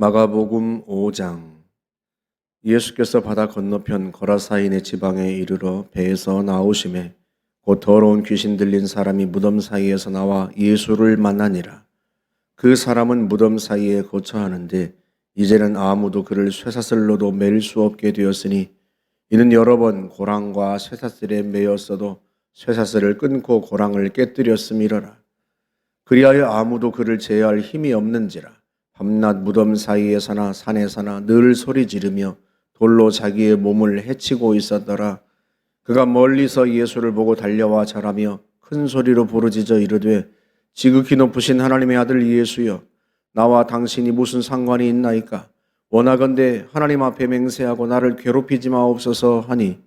마가복음 5장. 예수께서 바다 건너편 거라사인의 지방에 이르러 배에서 나오심에 곧 더러운 귀신 들린 사람이 무덤 사이에서 나와 예수를 만나니라. 그 사람은 무덤 사이에 거처하는데 이제는 아무도 그를 쇠사슬로도 맬 수 없게 되었으니 이는 여러 번 고랑과 쇠사슬에 매였어도 쇠사슬을 끊고 고랑을 깨뜨렸음이러라. 그리하여 아무도 그를 제어할 힘이 없는지라. 밤낮 무덤 사이에서나 산에서나 늘 소리 지르며 돌로 자기의 몸을 해치고 있었더라. 그가 멀리서 예수를 보고 달려와 절하며 큰 소리로 부르짖어 이르되 지극히 높으신 하나님의 아들 예수여, 나와 당신이 무슨 상관이 있나이까? 원하건대 하나님 앞에 맹세하고 나를 괴롭히지 마옵소서 하니,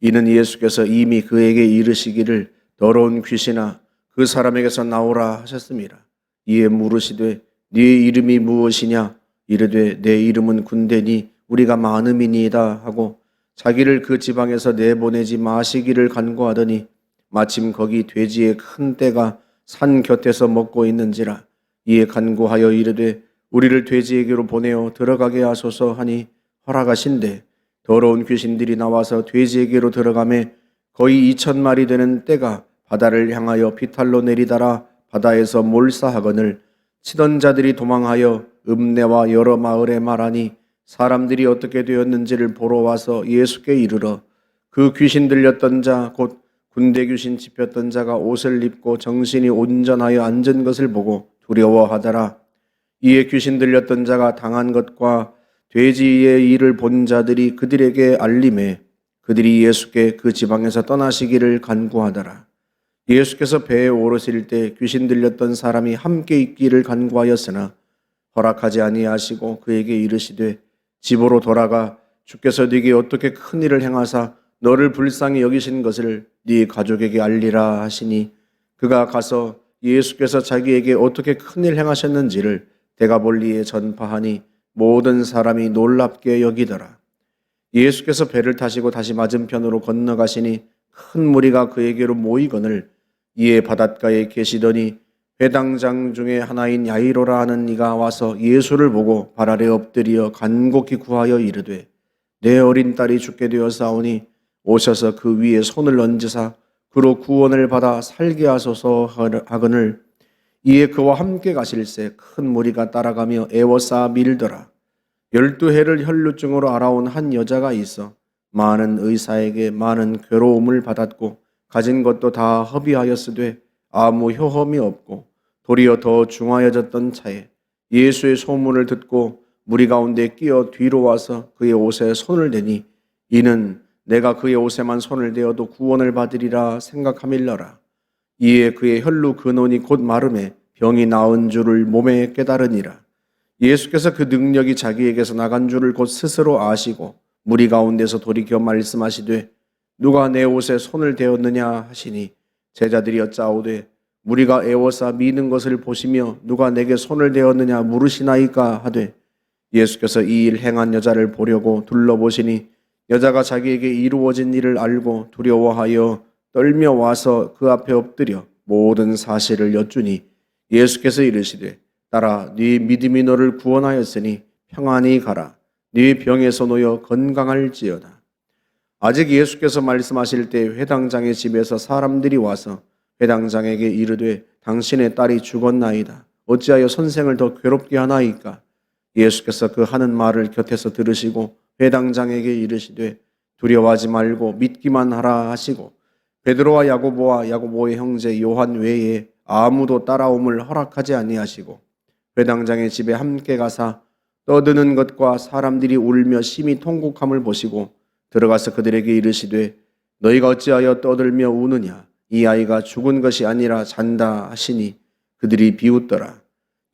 이는 예수께서 이미 그에게 이르시기를 더러운 귀신아 그 사람에게서 나오라 하셨습니다. 이에 물으시되 네 이름이 무엇이냐? 이르되 내 이름은 군대니 우리가 많음이니이다 하고 자기를 그 지방에서 내보내지 마시기를 간구하더니 마침 거기 돼지의 큰 떼가 산 곁에서 먹고 있는지라. 이에 간구하여 이르되 우리를 돼지에게로 보내어 들어가게 하소서 하니 허락하신대 더러운 귀신들이 나와서 돼지에게로 들어가매 거의 2,000마리 되는 떼가 바다를 향하여 비탈로 내리다라 바다에서 몰사하거늘 치던 자들이 도망하여 읍내와 여러 마을에 말하니 사람들이 어떻게 되었는지를 보러 와서 예수께 이르러 그 귀신 들렸던 자 곧 군대 귀신 짚혔던 자가 옷을 입고 정신이 온전하여 앉은 것을 보고 두려워하더라. 이에 귀신 들렸던 자가 당한 것과 돼지의 일을 본 자들이 그들에게 알림해 그들이 예수께 그 지방에서 떠나시기를 간구하더라. 예수께서 배에 오르실 때 귀신 들렸던 사람이 함께 있기를 간구하였으나 허락하지 아니하시고 그에게 이르시되 집으로 돌아가 주께서 네게 어떻게 큰 일을 행하사 너를 불쌍히 여기신 것을 네 가족에게 알리라 하시니 그가 가서 예수께서 자기에게 어떻게 큰 일 행하셨는지를 데가볼리에 전파하니 모든 사람이 놀랍게 여기더라. 예수께서 배를 타시고 다시 맞은편으로 건너가시니 큰 무리가 그에게로 모이거늘 이에 바닷가에 계시더니 회당장 중에 하나인 야이로라 하는 이가 와서 예수를 보고 발 아래 엎드려 간곡히 구하여 이르되 내 어린 딸이 죽게 되었사오니 오셔서 그 위에 손을 얹으사 그로 구원을 받아 살게 하소서 하거늘 이에 그와 함께 가실새 큰 무리가 따라가며 애워싸 밀더라. 12해를 혈루증으로 알아온 한 여자가 있어 많은 의사에게 많은 괴로움을 받았고 가진 것도 다 허비하였으되 아무 효험이 없고 도리어 더 중하여졌던 차에 예수의 소문을 듣고 무리 가운데 끼어 뒤로 와서 그의 옷에 손을 대니 이는 내가 그의 옷에만 손을 대어도 구원을 받으리라 생각함일러라. 이에 그의 혈루 근원이 곧 마름에 병이 나은 줄을 몸에 깨달으니라. 예수께서 그 능력이 자기에게서 나간 줄을 곧 스스로 아시고 무리 가운데서 돌이켜 말씀하시되 누가 내 옷에 손을 대었느냐 하시니 제자들이 여짜오되 무리가 애워싸 미는 것을 보시며 누가 내게 손을 대었느냐 물으시나이까 하되 예수께서 이 일 행한 여자를 보려고 둘러보시니 여자가 자기에게 이루어진 일을 알고 두려워하여 떨며 와서 그 앞에 엎드려 모든 사실을 여쭈니 예수께서 이르시되 딸아 네 믿음이 너를 구원하였으니 평안히 가라. 네 병에서 놓여 건강할지어다. 아직 예수께서 말씀하실 때 회당장의 집에서 사람들이 와서 회당장에게 이르되 당신의 딸이 죽었나이다. 어찌하여 선생을 더 괴롭게 하나이까? 예수께서 그 하는 말을 곁에서 들으시고 회당장에게 이르시되 두려워하지 말고 믿기만 하라 하시고 베드로와 야고보와 야고보의 형제 요한 외에 아무도 따라옴을 허락하지 아니하시고 회당장의 집에 함께 가사 떠드는 것과 사람들이 울며 심히 통곡함을 보시고 들어가서 그들에게 이르시되 너희가 어찌하여 떠들며 우느냐? 이 아이가 죽은 것이 아니라 잔다 하시니 그들이 비웃더라.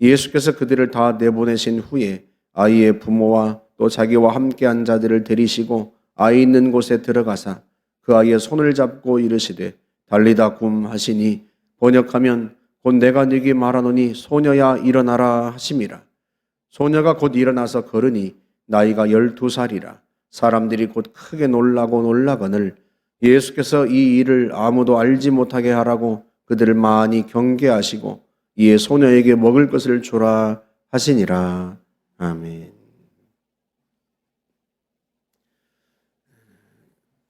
예수께서 그들을 다 내보내신 후에 아이의 부모와 또 자기와 함께한 자들을 데리시고 아이 있는 곳에 들어가사 그 아이의 손을 잡고 이르시되 달리다 굼 하시니 번역하면 곧 내가 네게 말하노니 소녀야 일어나라 하심이라. 소녀가 곧 일어나서 걸으니 나이가 12살이라. 사람들이 곧 크게 놀라거늘 예수께서 이 일을 아무도 알지 못하게 하라고 그들을 많이 경계하시고 이에 소녀에게 먹을 것을 주라 하시니라. 아멘.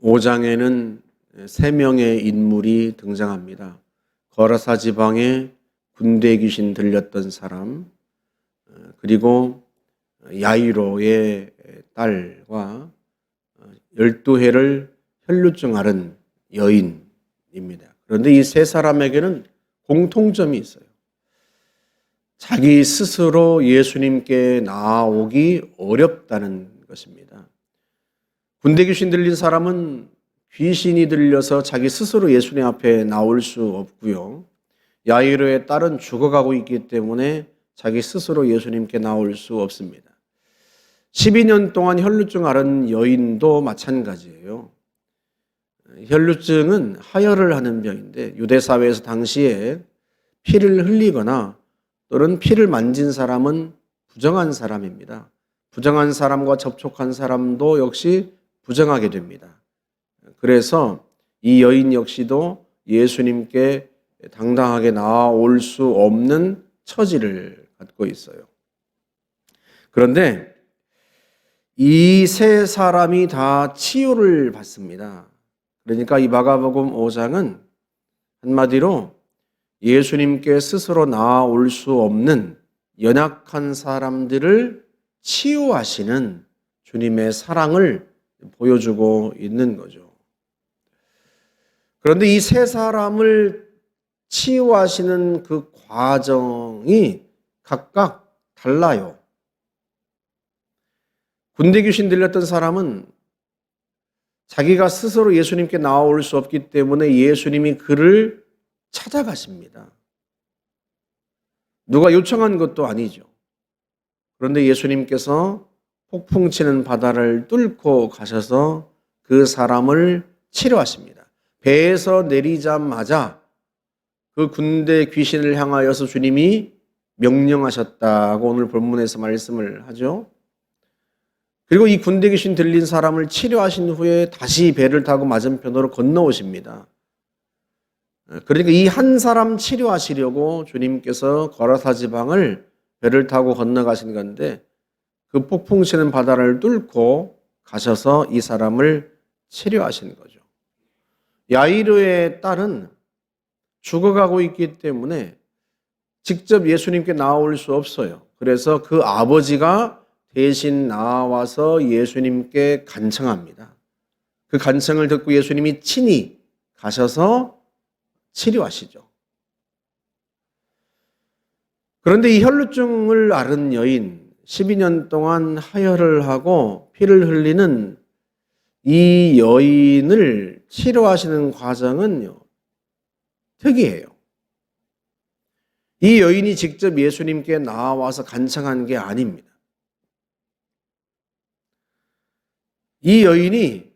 5장에는 세 명의 인물이 등장합니다. 거라사 지방에 군대 귀신 들렸던 사람, 그리고 야이로의 딸과 12해를 혈루증 앓은 여인입니다. 그런데 이 세 사람에게는 공통점이 있어요. 자기 스스로 예수님께 나아오기 어렵다는 것입니다. 군대 귀신 들린 사람은 귀신이 들려서 자기 스스로 예수님 앞에 나올 수 없고요. 야이로의 딸은 죽어가고 있기 때문에 자기 스스로 예수님께 나올 수 없습니다. 12년 동안 혈루증 앓은 여인도 마찬가지예요. 혈루증은 하혈을 하는 병인데 유대 사회에서 당시에 피를 흘리거나 또는 피를 만진 사람은 부정한 사람입니다. 부정한 사람과 접촉한 사람도 역시 부정하게 됩니다. 그래서 이 여인 역시도 예수님께 당당하게 나아올 수 없는 처지를 갖고 있어요. 그런데 이 세 사람이 다 치유를 받습니다. 그러니까 이 마가복음 5장은 한마디로 예수님께 스스로 나아올 수 없는 연약한 사람들을 치유하시는 주님의 사랑을 보여주고 있는 거죠. 그런데 이 세 사람을 치유하시는 그 과정이 각각 달라요. 군대 귀신 들렸던 사람은 자기가 스스로 예수님께 나아올 수 없기 때문에 예수님이 그를 찾아가십니다. 누가 요청한 것도 아니죠. 그런데 예수님께서 폭풍 치는 바다를 뚫고 가셔서 그 사람을 치료하십니다. 배에서 내리자마자 그 군대 귀신을 향하여서 주님이 명령하셨다고 오늘 본문에서 말씀을 하죠. 그리고 이 군대 귀신 들린 사람을 치료하신 후에 다시 배를 타고 맞은편으로 건너오십니다. 그러니까 이 한 사람 치료하시려고 주님께서 거라사 지방을 배를 타고 건너가신 건데 그 폭풍 치는 바다를 뚫고 가셔서 이 사람을 치료하신 거죠. 야이로의 딸은 죽어가고 있기 때문에 직접 예수님께 나올 수 없어요. 그래서 그 아버지가 대신 나와서 예수님께 간청합니다. 그 간청을 듣고 예수님이 친히 가셔서 치료하시죠. 그런데 이 혈루증을 앓은 여인, 12년 동안 하혈을 하고 피를 흘리는 이 여인을 치료하시는 과정은요, 특이해요. 이 여인이 직접 예수님께 나와서 간청한 게 아닙니다. 이 여인이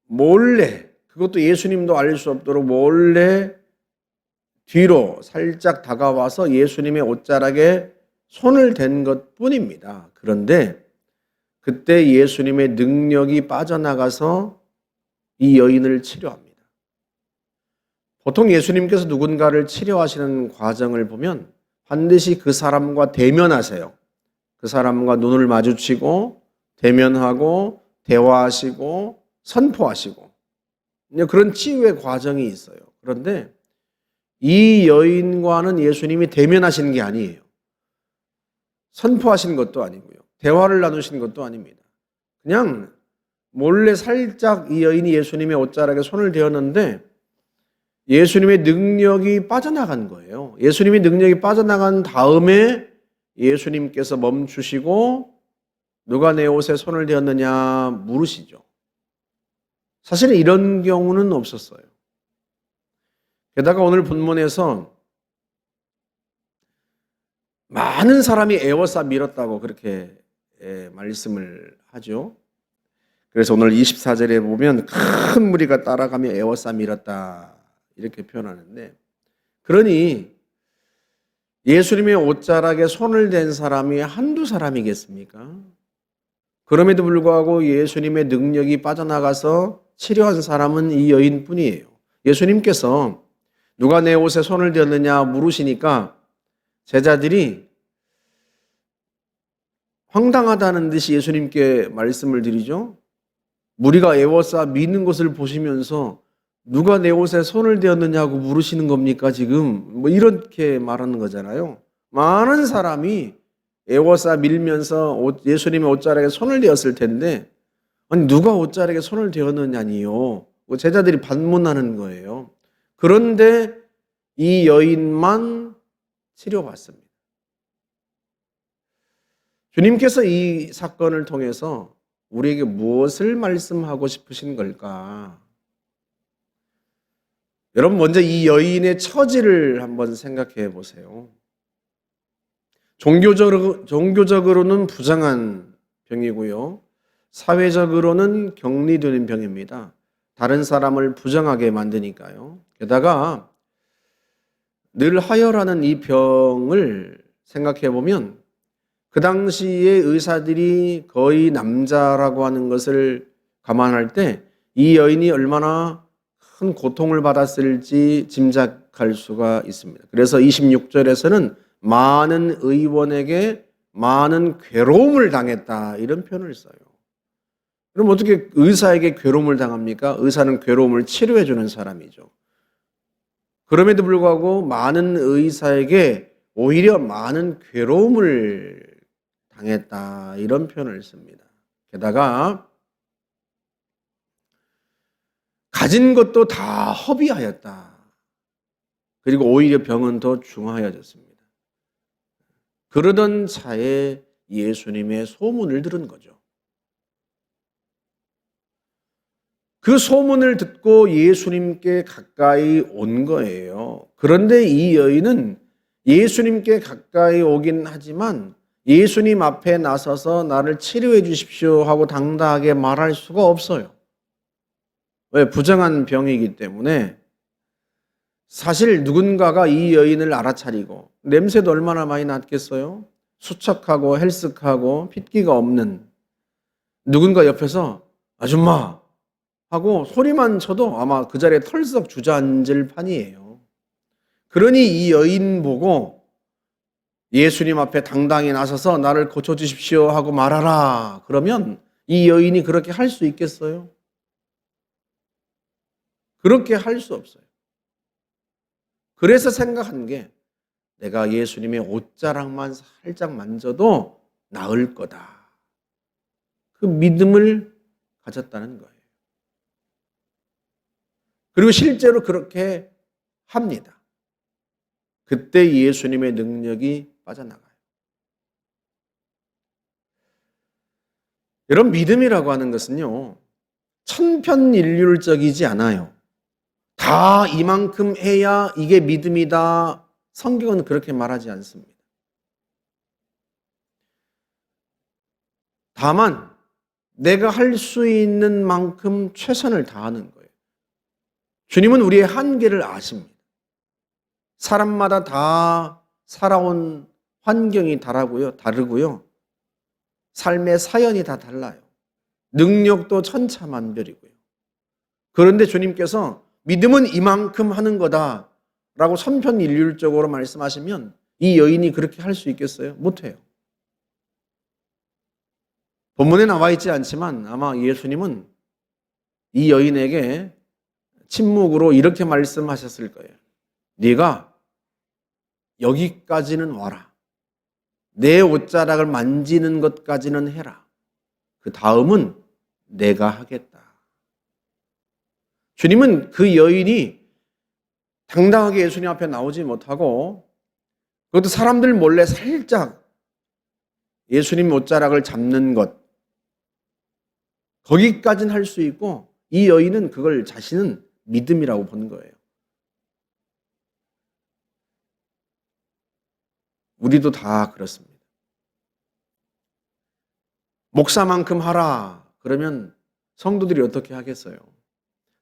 몰래, 그것도 예수님도 알 수 없도록 몰래 뒤로 살짝 다가와서 예수님의 옷자락에 손을 댄 것 뿐입니다. 그런데 그때 예수님의 능력이 빠져나가서 이 여인을 치료합니다. 보통 예수님께서 누군가를 치료하시는 과정을 보면 반드시 그 사람과 대면하세요. 그 사람과 눈을 마주치고 대면하고 대화하시고 선포하시고 그런 치유의 과정이 있어요. 그런데 이 여인과는 예수님이 대면하시는 게 아니에요. 선포하신 것도 아니고요. 대화를 나누신 것도 아닙니다. 그냥 몰래 살짝 이 여인이 예수님의 옷자락에 손을 대었는데 예수님의 능력이 빠져나간 거예요. 예수님의 능력이 빠져나간 다음에 예수님께서 멈추시고 누가 내 옷에 손을 대었느냐 물으시죠. 사실은 이런 경우는 없었어요. 게다가 오늘 본문에서 많은 사람이 에워싸 밀었다고 그렇게 말씀을 하죠. 그래서 오늘 24절에 보면 큰 무리가 따라가며 에워싸 밀었다 이렇게 표현하는데, 그러니 예수님의 옷자락에 손을 댄 사람이 한두 사람이겠습니까? 그럼에도 불구하고 예수님의 능력이 빠져나가서 치료한 사람은 이 여인뿐이에요. 예수님께서 누가 내 옷에 손을 대었느냐 물으시니까 제자들이 황당하다는 듯이 예수님께 말씀을 드리죠. 무리가 에워싸 미는 것을 보시면서 누가 내 옷에 손을 대었느냐고 물으시는 겁니까 지금? 뭐 이렇게 말하는 거잖아요. 많은 사람이 에워싸 밀면서 예수님의 옷자락에 손을 대었을 텐데 아니 누가 옷자락에 손을 대었느냐니요. 제자들이 반문하는 거예요. 그런데 이 여인만 치료받습니다. 주님께서 이 사건을 통해서 우리에게 무엇을 말씀하고 싶으신 걸까? 여러분 먼저 이 여인의 처지를 한번 생각해 보세요. 종교적으로는 부정한 병이고요. 사회적으로는 격리되는 병입니다. 다른 사람을 부정하게 만드니까요. 게다가 늘 하혈하는 이 병을 생각해 보면 그 당시에 의사들이 거의 남자라고 하는 것을 감안할 때 이 여인이 얼마나 큰 고통을 받았을지 짐작할 수가 있습니다. 그래서 26절에서는 많은 의원에게 많은 괴로움을 당했다 이런 표현을 써요. 그럼 어떻게 의사에게 괴로움을 당합니까? 의사는 괴로움을 치료해 주는 사람이죠. 그럼에도 불구하고 많은 의사에게 오히려 많은 괴로움을 당했다 이런 표현을 씁니다. 게다가 가진 것도 다 허비하였다. 그리고 오히려 병은 더 중하여졌습니다. 그러던 차에 예수님의 소문을 들은 거죠. 그 소문을 듣고 예수님께 가까이 온 거예요. 그런데 이 여인은 예수님께 가까이 오긴 하지만 예수님 앞에 나서서 나를 치료해 주십시오 하고 당당하게 말할 수가 없어요. 왜? 부정한 병이기 때문에 사실 누군가가 이 여인을 알아차리고 냄새도 얼마나 많이 났겠어요? 수척하고 헬쓱하고 핏기가 없는 누군가 옆에서 아줌마 하고 소리만 쳐도 아마 그 자리에 털썩 주저앉을 판이에요. 그러니 이 여인 보고 예수님 앞에 당당히 나서서 나를 고쳐주십시오 하고 말하라. 그러면 이 여인이 그렇게 할 수 있겠어요? 그렇게 할 수 없어요. 그래서 생각한 게 내가 예수님의 옷자락만 살짝 만져도 나을 거다. 그 믿음을 가졌다는 거예요. 그리고 실제로 그렇게 합니다. 그때 예수님의 능력이 빠져나가요. 여러분 믿음이라고 하는 것은요. 천편일률적이지 않아요. 다 이만큼 해야 이게 믿음이다. 성경은 그렇게 말하지 않습니다. 다만 내가 할 수 있는 만큼 최선을 다하는 거예요. 주님은 우리의 한계를 아십니다. 사람마다 다 살아온 환경이 다르고요. 삶의 사연이 다 달라요. 능력도 천차만별이고요. 그런데 주님께서 믿음은 이만큼 하는 거다라고 천편일률적으로 말씀하시면 이 여인이 그렇게 할 수 있겠어요? 못해요. 본문에 나와 있지 않지만 아마 예수님은 이 여인에게 침묵으로 이렇게 말씀하셨을 거예요. 네가 여기까지는 와라. 내 옷자락을 만지는 것까지는 해라. 그 다음은 내가 하겠다. 주님은 그 여인이 당당하게 예수님 앞에 나오지 못하고 그것도 사람들 몰래 살짝 예수님 옷자락을 잡는 것 거기까지는 할 수 있고 이 여인은 그걸 자신은 믿음이라고 보는 거예요. 우리도 다 그렇습니다. 목사만큼 하라 그러면 성도들이 어떻게 하겠어요?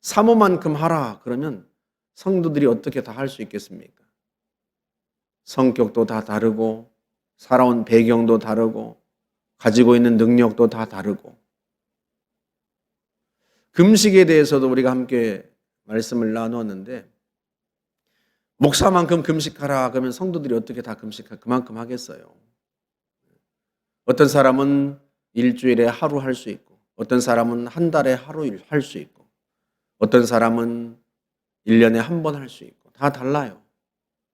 사모만큼 하라 그러면 성도들이 어떻게 다 할 수 있겠습니까? 성격도 다 다르고 살아온 배경도 다르고 가지고 있는 능력도 다 다르고 금식에 대해서도 우리가 함께 말씀을 나누었는데 목사만큼 금식하라 그러면 성도들이 어떻게 다 그만큼 하겠어요? 어떤 사람은 일주일에 하루 할 수 있고, 어떤 사람은 한 달에 하루 할 수 있고, 어떤 사람은 1년에 한 번 할 수 있고, 다 달라요.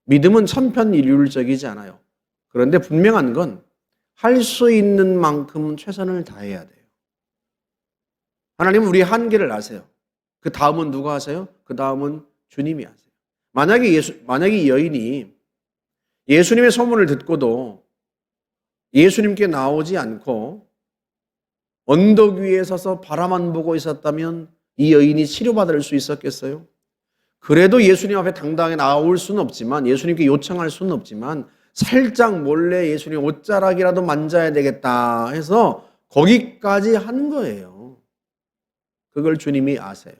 믿음은 천편일률적이지 않아요. 그런데 분명한 건 할 수 있는 만큼 최선을 다해야 돼요. 하나님은 우리의 한계를 아세요. 그 다음은 누가 하세요? 그 다음은 주님이 하세요. 만약에 이 여인이 예수님의 소문을 듣고도 예수님께 나오지 않고 언덕 위에 서서 바라만 보고 있었다면 이 여인이 치료받을 수 있었겠어요? 그래도 예수님 앞에 당당히 나올 수는 없지만, 예수님께 요청할 수는 없지만 살짝 몰래 예수님 옷자락이라도 만져야 되겠다 해서 거기까지 하는 거예요. 그걸 주님이 아세요.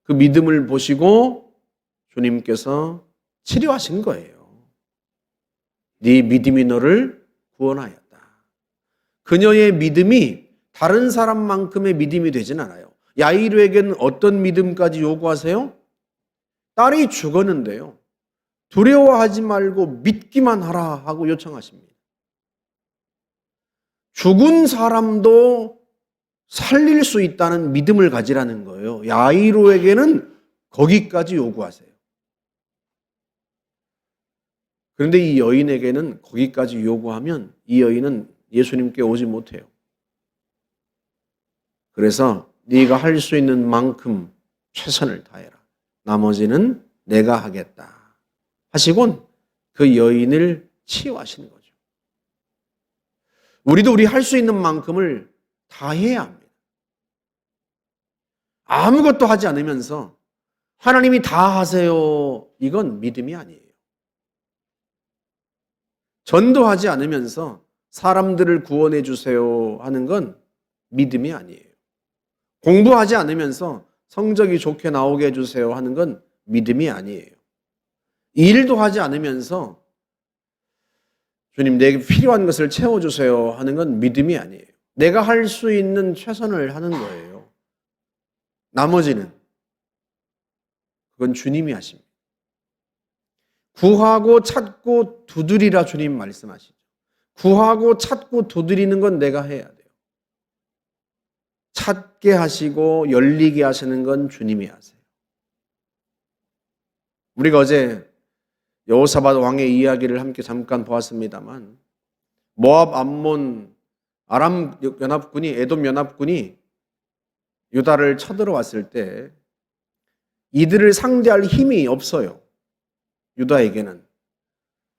그 믿음을 보시고 주님께서 치료하신 거예요. 네 믿음이 너를 구원하였다. 그녀의 믿음이 다른 사람만큼의 믿음이 되진 않아요. 야이르에게는 어떤 믿음까지 요구하세요? 딸이 죽었는데요, 두려워하지 말고 믿기만 하라 하고 요청하십니다. 죽은 사람도 살릴 수 있다는 믿음을 가지라는 거예요. 야이로에게는 거기까지 요구하세요. 그런데 이 여인에게는 거기까지 요구하면 이 여인은 예수님께 오지 못해요. 그래서 네가 할 수 있는 만큼 최선을 다해라. 나머지는 내가 하겠다 하시곤 그 여인을 치유하시는 거죠. 우리도 우리 할 수 있는 만큼을 다 해야 합니다. 아무것도 하지 않으면서 하나님이 다 하세요, 이건 믿음이 아니에요. 전도하지 않으면서 사람들을 구원해 주세요 하는 건 믿음이 아니에요. 공부하지 않으면서 성적이 좋게 나오게 해주세요 하는 건 믿음이 아니에요. 일도 하지 않으면서 주님 내게 필요한 것을 채워주세요 하는 건 믿음이 아니에요. 내가 할 수 있는 최선을 하는 거예요. 나머지는 그건 주님이 하십니다. 구하고 찾고 두드리라 주님 말씀하시죠. 구하고 찾고 두드리는 건 내가 해야 돼요. 찾게 하시고 열리게 하시는 건 주님이 하세요. 우리가 어제 여호사밧 왕의 이야기를 함께 잠깐 보았습니다만, 모압, 암몬, 아람 연합군이, 에돔 연합군이 유다를 쳐들어왔을 때 이들을 상대할 힘이 없어요, 유다에게는.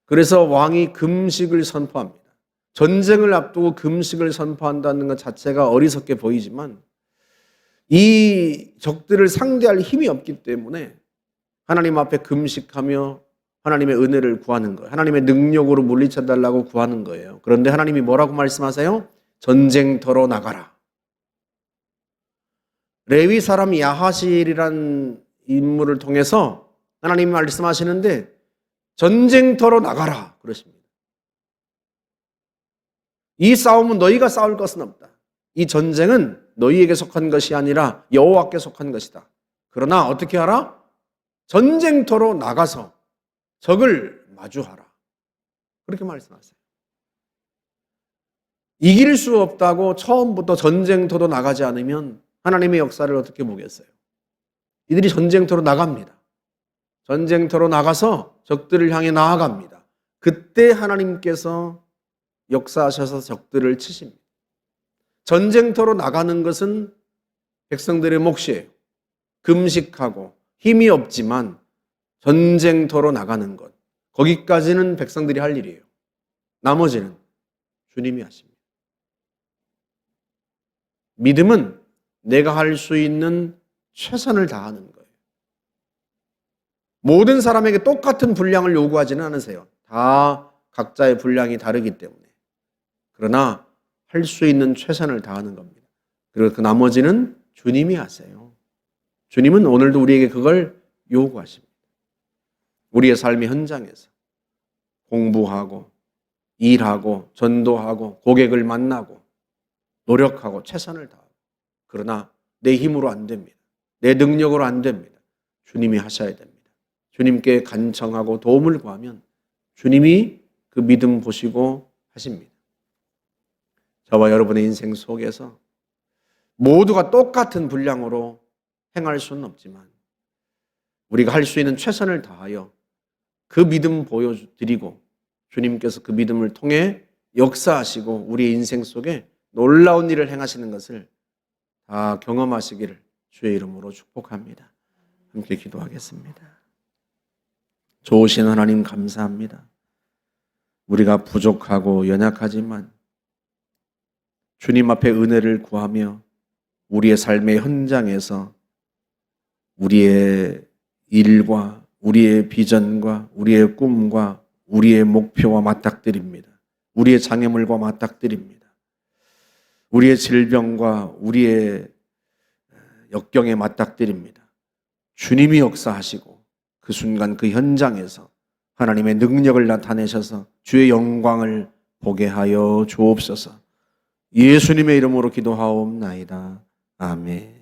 그래서 왕이 금식을 선포합니다. 전쟁을 앞두고 금식을 선포한다는 것 자체가 어리석게 보이지만 이 적들을 상대할 힘이 없기 때문에 하나님 앞에 금식하며 하나님의 은혜를 구하는 거예요. 하나님의 능력으로 물리쳐달라고 구하는 거예요. 그런데 하나님이 뭐라고 말씀하세요? 전쟁터로 나가라. 레위 사람 야하실이란 인물을 통해서 하나님이 말씀하시는데 전쟁터로 나가라 그러십니다. 이 싸움은 너희가 싸울 것은 없다. 이 전쟁은 너희에게 속한 것이 아니라 여호와께 속한 것이다. 그러나 어떻게 하라? 전쟁터로 나가서 적을 마주하라. 그렇게 말씀하세요. 이길 수 없다고 처음부터 전쟁터로 나가지 않으면 하나님의 역사를 어떻게 보겠어요? 이들이 전쟁터로 나갑니다. 전쟁터로 나가서 적들을 향해 나아갑니다. 그때 하나님께서 역사하셔서 적들을 치십니다. 전쟁터로 나가는 것은 백성들의 몫이에요. 금식하고 힘이 없지만 전쟁터로 나가는 것, 거기까지는 백성들이 할 일이에요. 나머지는 주님이 하십니다. 믿음은 내가 할 수 있는 최선을 다하는 거예요. 모든 사람에게 똑같은 분량을 요구하지는 않으세요. 다 각자의 분량이 다르기 때문에. 그러나 할 수 있는 최선을 다하는 겁니다. 그리고 그 나머지는 주님이 하세요. 주님은 오늘도 우리에게 그걸 요구하십니다. 우리의 삶의 현장에서 공부하고 일하고 전도하고 고객을 만나고 노력하고 최선을 다하고, 그러나 내 힘으로 안 됩니다. 내 능력으로 안 됩니다. 주님이 하셔야 됩니다. 주님께 간청하고 도움을 구하면 주님이 그 믿음 보시고 하십니다. 저와 여러분의 인생 속에서 모두가 똑같은 분량으로 행할 수는 없지만 우리가 할 수 있는 최선을 다하여 그 믿음 보여드리고 주님께서 그 믿음을 통해 역사하시고 우리의 인생 속에 놀라운 일을 행하시는 것을 다 경험하시기를 주의 이름으로 축복합니다. 함께 기도하겠습니다. 좋으신 하나님 감사합니다. 우리가 부족하고 연약하지만 주님 앞에 은혜를 구하며 우리의 삶의 현장에서 우리의 일과 우리의 비전과 우리의 꿈과 우리의 목표와 맞닥뜨립니다. 우리의 장애물과 맞닥뜨립니다. 우리의 질병과 우리의 역경에 맞닥뜨립니다. 주님이 역사하시고 그 순간 그 현장에서 하나님의 능력을 나타내셔서 주의 영광을 보게 하여 주옵소서. 예수님의 이름으로 기도하옵나이다. 아멘.